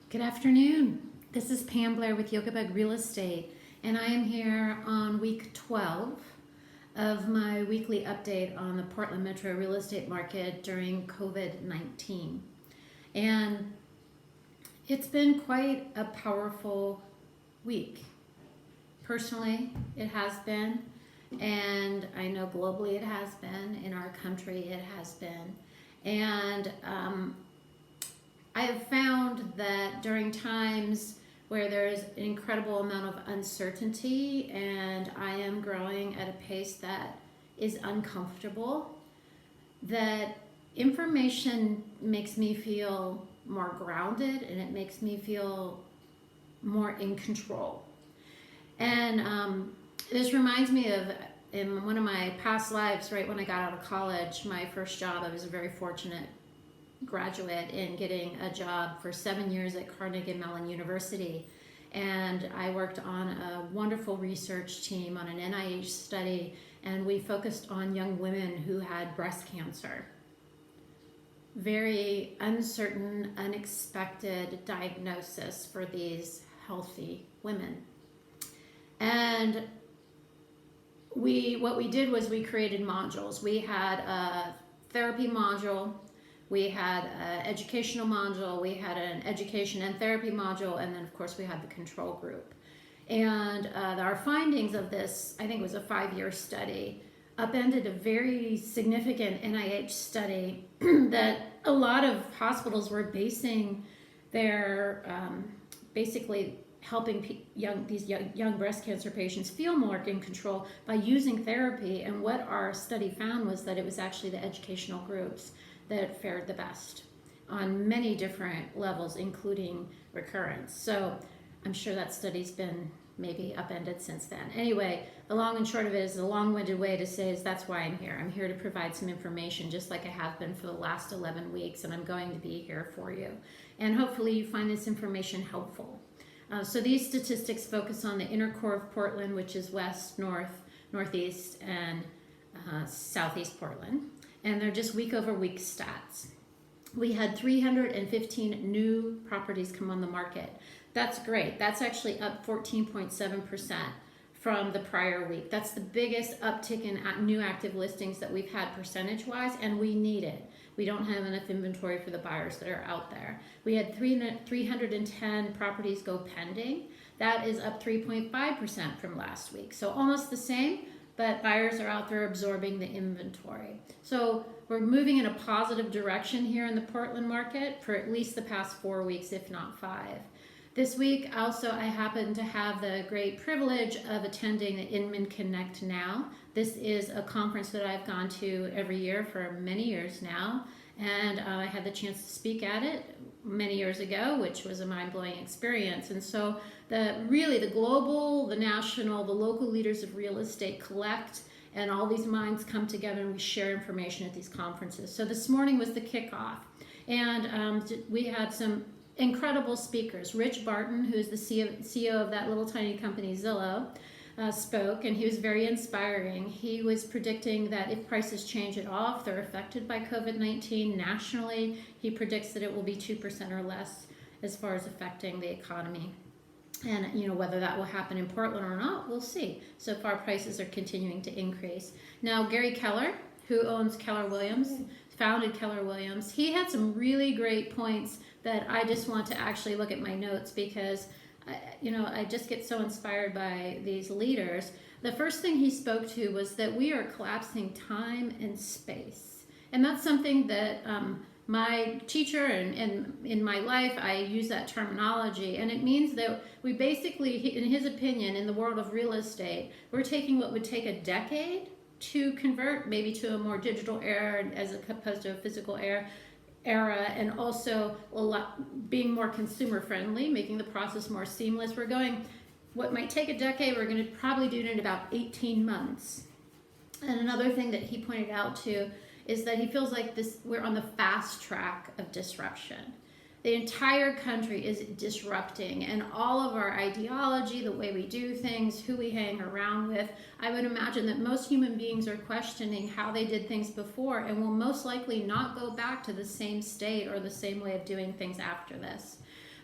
Good afternoon. This is Pam Blair with Yoga Bug Real Estate, and I am here on week 12 of my weekly update on the Portland Metro real estate market during COVID-19. And it's been quite a powerful week. Personally, it has been, and I know globally it has been, in our country it has been. And I have found that during times where there is an incredible amount of uncertainty and I am growing at a pace that is uncomfortable, that information makes me feel more grounded and it makes me feel more in control. And this reminds me of in one of my past lives, right when I got out of college, my first job, I was a very fortunate graduate in getting a job for 7 years at Carnegie Mellon University. And I worked on a wonderful research team on an NIH study, and we focused on young women who had breast cancer. Very uncertain, unexpected diagnosis for these healthy women. And what we did was we created modules. We had a therapy module, we had an educational module, we had an education and therapy module, and then of course we had the control group. And our findings of this, I think it was a 5-year study, upended a very significant NIH study that a lot of hospitals were basing their, basically helping these young breast cancer patients feel more in control by using therapy. And what our study found was that it was actually the educational groups that fared the best on many different levels, including recurrence. So I'm sure that study's been maybe upended since then. Anyway, the long and short of it is a long-winded way to say is that's why I'm here. I'm here to provide some information just like I have been for the last 11 weeks, and I'm going to be here for you. And hopefully you find this information helpful. So these statistics focus on the inner core of Portland, which is west, north, northeast, and southeast Portland. And they're just week over week stats. We had 315 new properties come on the market. That's great. That's actually up 14.7% from the prior week. That's the biggest uptick in new active listings that we've had percentage-wise, and we need it. We don't have enough inventory for the buyers that are out there. We had 310 properties go pending. That is up 3.5% from last week. So almost the same, but buyers are out there absorbing the inventory. So we're moving in a positive direction here in the Portland market for at least the past 4 weeks, if not 5. This week also I happen to have the great privilege of attending the Inman Connect Now. This is a conference that I've gone to every year for many years now, and I had the chance to speak at it many years ago, which was a mind-blowing experience. And so the global, the national, the local leaders of real estate collect, and all these minds come together and we share information at these conferences. So this morning was the kickoff, and we had some incredible speakers. Rich Barton, who's the CEO of that little tiny company Zillow, spoke, and he was very inspiring. He was predicting that if prices change at all, if they're affected by COVID-19 nationally, he predicts that it will be 2% or less as far as affecting the economy. And whether that will happen in Portland or not, we'll see. So far, prices are continuing to increase. Now, Gary Keller, who owns Keller Williams, founded Keller Williams, he had some really great points that I just want to actually look at my notes because I just get so inspired by these leaders. The first thing he spoke to was that we are collapsing time and space. And that's something that my teacher and in my life, I use that terminology. And it means that we basically, in his opinion, in the world of real estate, we're taking what would take a decade to convert maybe to a more digital era as opposed to a physical era, and also being more consumer friendly, making the process more seamless. We're going, what might take a decade, we're going to probably do it in about 18 months. And another thing that he pointed out too is that he feels like we're on the fast track of disruption. The entire country is disrupting, and all of our ideology, the way we do things, who we hang around with, I would imagine that most human beings are questioning how they did things before and will most likely not go back to the same state or the same way of doing things after this.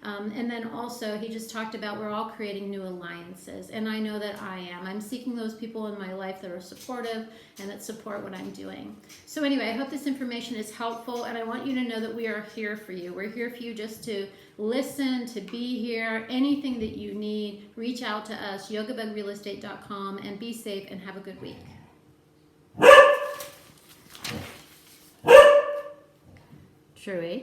And then also, he just talked about we're all creating new alliances. And I know that I am. I'm seeking those people in my life that are supportive and that support what I'm doing. So anyway, I hope this information is helpful. And I want you to know that we are here for you. We're here for you just to listen, to be here. Anything that you need, reach out to us, yogabugrealestate.com, and be safe and have a good week. Truey.